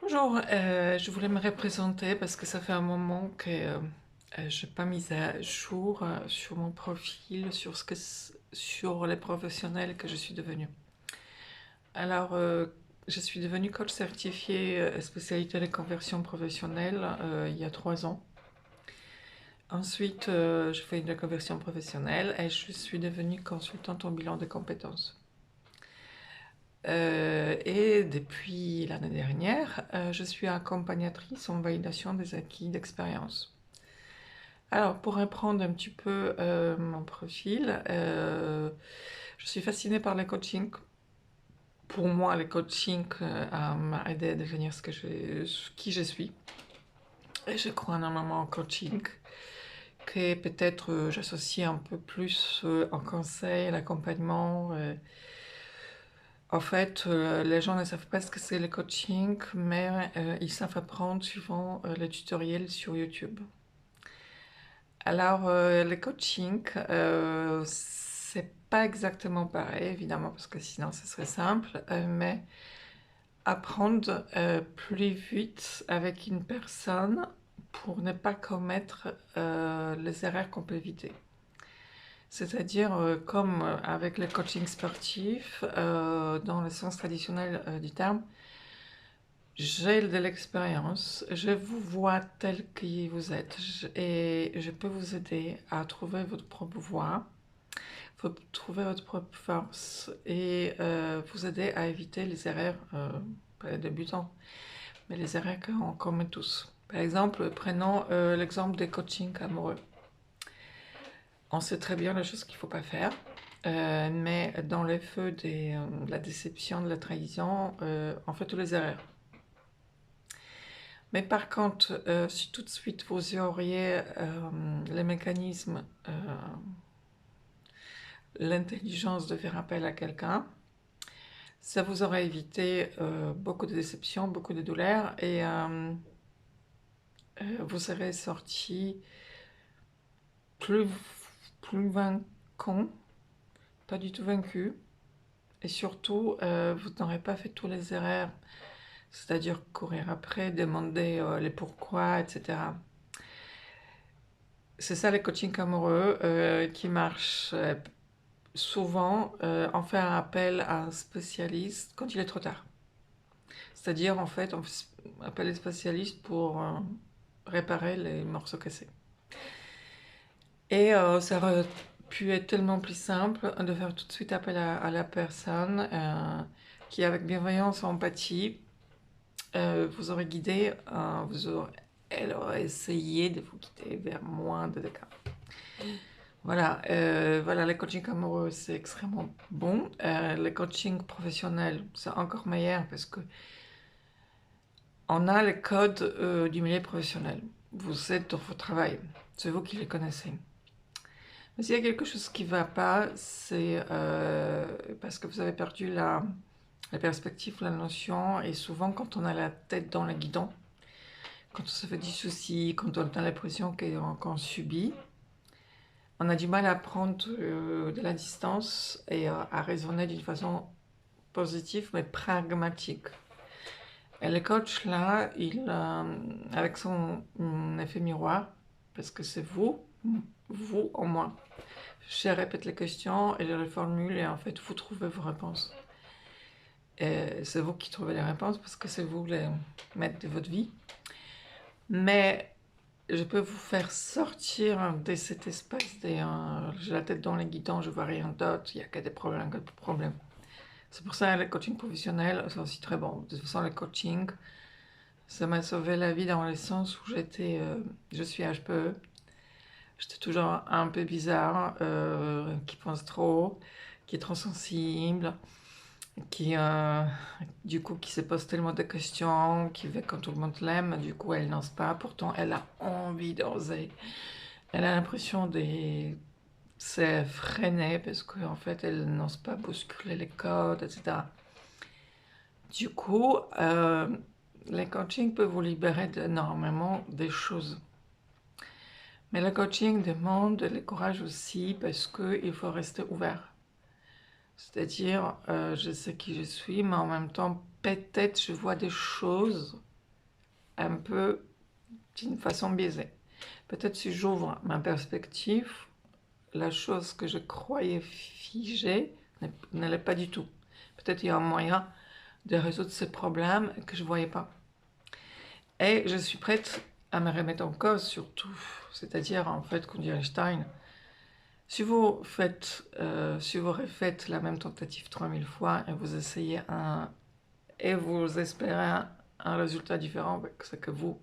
Bonjour, je voulais me représenter parce que ça fait un moment que je n'ai pas mis à jour sur mon profil, sur les professionnels que je suis devenue. Alors, je suis devenue coach certifié spécialité de conversion professionnelle il y a 3 ans. Ensuite, je fais une reconversion professionnelle et je suis devenue consultante en bilan de compétences. Et depuis l'année dernière, je suis accompagnatrice en validation des acquis d'expérience. Alors, pour reprendre un petit peu mon profil, je suis fascinée par le coaching. Pour moi, le coaching m'a aidé à devenir qui je suis. Et je crois énormément en coaching, que peut-être j'associe un peu plus en conseil, l'accompagnement. En fait, les gens ne savent pas ce que c'est le coaching, mais ils savent apprendre suivant les tutoriels sur YouTube. Alors, le coaching, c'est pas exactement pareil, évidemment, parce que sinon ce serait simple, mais apprendre plus vite avec une personne pour ne pas commettre les erreurs qu'on peut éviter. C'est-à-dire, comme avec le coaching sportif, dans le sens traditionnel du terme, j'ai de l'expérience, je vous vois tel que vous êtes et je peux vous aider à trouver votre propre voie, trouver votre propre force et vous aider à éviter les erreurs, pas les débutants, mais les erreurs qu'on commet tous. Par exemple, prenons l'exemple des coachings amoureux. On sait très bien les choses qu'il ne faut pas faire, mais dans les feux de la déception, de la trahison, on fait toutes les erreurs. Mais par contre, si tout de suite vous auriez les mécanismes, l'intelligence de faire appel à quelqu'un, ça vous aurait évité beaucoup de déceptions, beaucoup de douleurs et vous serez sorti plus, plus vainquant, pas du tout vaincu. Et surtout, vous n'aurez pas fait toutes les erreurs, c'est-à-dire courir après, demander les pourquoi, etc. C'est ça les coachings amoureux qui marchent souvent. On fait un appel à un spécialiste quand il est trop tard. C'est-à-dire, en fait, on appelle les spécialistes pour réparer les morceaux cassés. Et ça aurait pu être tellement plus simple de faire tout de suite appel à la personne qui, avec bienveillance et empathie, vous aurait guidé, elle aurait essayé de vous guider vers moins de dégâts. Voilà, voilà, le coaching amoureux, c'est extrêmement bon. Le coaching professionnel, c'est encore meilleur parce que on a les codes du milieu professionnel. Vous êtes dans votre travail, c'est vous qui les connaissez. Mais s'il y a quelque chose qui ne va pas, c'est parce que vous avez perdu la perspective, la notion, et souvent quand on a la tête dans le guidon, quand on se fait du souci, quand on a l'impression qu'on subit, on a du mal à prendre de la distance et à raisonner d'une façon positive mais pragmatique. Et le coach là, avec son effet miroir, parce que c'est vous en moi. Je répète les questions et je les formule et en fait vous trouvez vos réponses. Et c'est vous qui trouvez les réponses parce que c'est vous les maîtres de votre vie. Mais je peux vous faire sortir de cet espace j'ai la tête dans les guidons, je vois rien d'autre, il n'y a que des problèmes, que des problèmes. C'est pour ça que le coaching professionnel, c'est aussi très bon. De toute façon, le coaching, ça m'a sauvé la vie dans le sens où je suis HPE. J'étais toujours un peu bizarre, qui pense trop, qui est trop sensible, qui, du coup, qui se pose tellement de questions, qui veut quand tout le monde l'aime, du coup, elle n'ose pas. Pourtant, elle a envie d'oser. Elle a l'impression de se freiner parce qu'en fait, elle n'ose pas bousculer les codes, etc. Du coup, les coachings peuvent vous libérer d'énormément de choses. Mais le coaching demande le courage aussi parce qu'il faut rester ouvert. C'est-à-dire, je sais qui je suis, mais en même temps, peut-être je vois des choses un peu d'une façon biaisée. Peut-être si j'ouvre ma perspective, la chose que je croyais figée ne l'est pas du tout. Peut-être il y a un moyen de résoudre ces problèmes que je ne voyais pas. Et je suis prête à me remettre en cause surtout. C'est-à-dire, en fait, comme dit Einstein, si vous refaites la même tentative 3000 fois et vous essayez et vous espérez un résultat différent, c'est que vous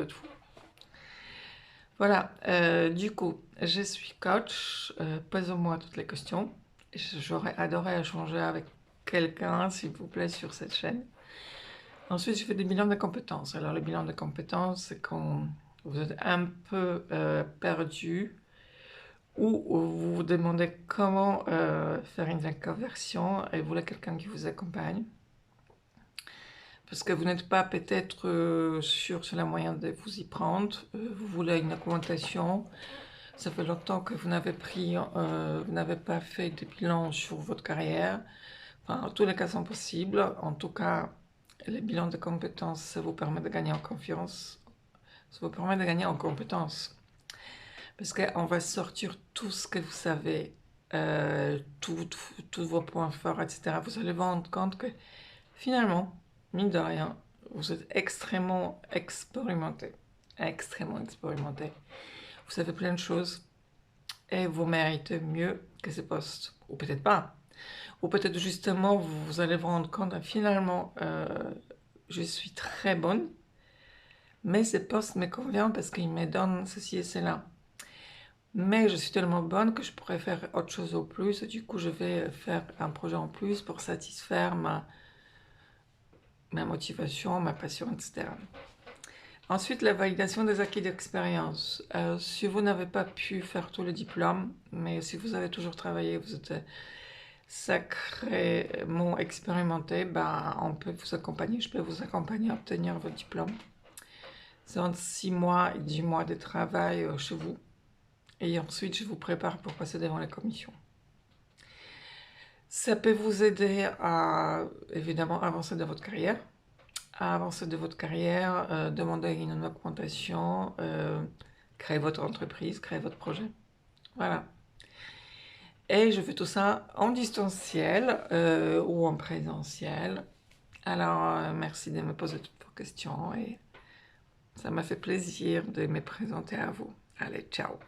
êtes fou. Voilà, du coup, je suis coach, posez-moi toutes les questions. J'aurais adoré échanger avec quelqu'un, s'il vous plaît, sur cette chaîne. Ensuite, je fais des bilans de compétences. Alors, le bilan de compétences, c'est quand vous êtes un peu perdu ou vous vous demandez comment faire une conversion et vous voulez quelqu'un qui vous accompagne. Parce que vous n'êtes pas peut-être sûr sur la moyen de vous y prendre. Vous voulez une augmentation. Ça fait longtemps que vous n'avez pas fait de bilan sur votre carrière. Enfin, tous les cas sont possibles. En tout cas, les bilans de compétences, ça vous permet de gagner en confiance. Ça vous permet de gagner en compétences. Parce qu'on va sortir tout ce que vous savez, tous vos points forts, etc. Vous allez vous rendre compte que finalement, mine de rien, vous êtes extrêmement expérimenté. Extrêmement expérimenté. Vous savez plein de choses et vous méritez mieux que ce poste. Ou peut-être pas. Ou peut-être justement, vous allez vous rendre compte, finalement, je suis très bonne, mais ce poste me convient parce qu'il me donne ceci et cela. Mais je suis tellement bonne que je pourrais faire autre chose au plus. Et du coup, je vais faire un projet en plus pour satisfaire ma motivation, ma passion, etc. Ensuite, la validation des acquis d'expérience. Si vous n'avez pas pu faire tout le diplôme, mais si vous avez toujours travaillé, vous êtes sacrément expérimenté, on peut vous accompagner, je peux vous accompagner à obtenir votre diplôme. C'est entre 6 mois et 10 mois de travail chez vous. Et ensuite, je vous prépare pour passer devant la commission. Ça peut vous aider à, évidemment, avancer de votre carrière. Demander une augmentation, créer votre entreprise, créer votre projet. Voilà. Et je fais tout ça en distanciel ou en présentiel. Alors, merci de me poser toutes vos questions et ça m'a fait plaisir de me présenter à vous. Allez, ciao!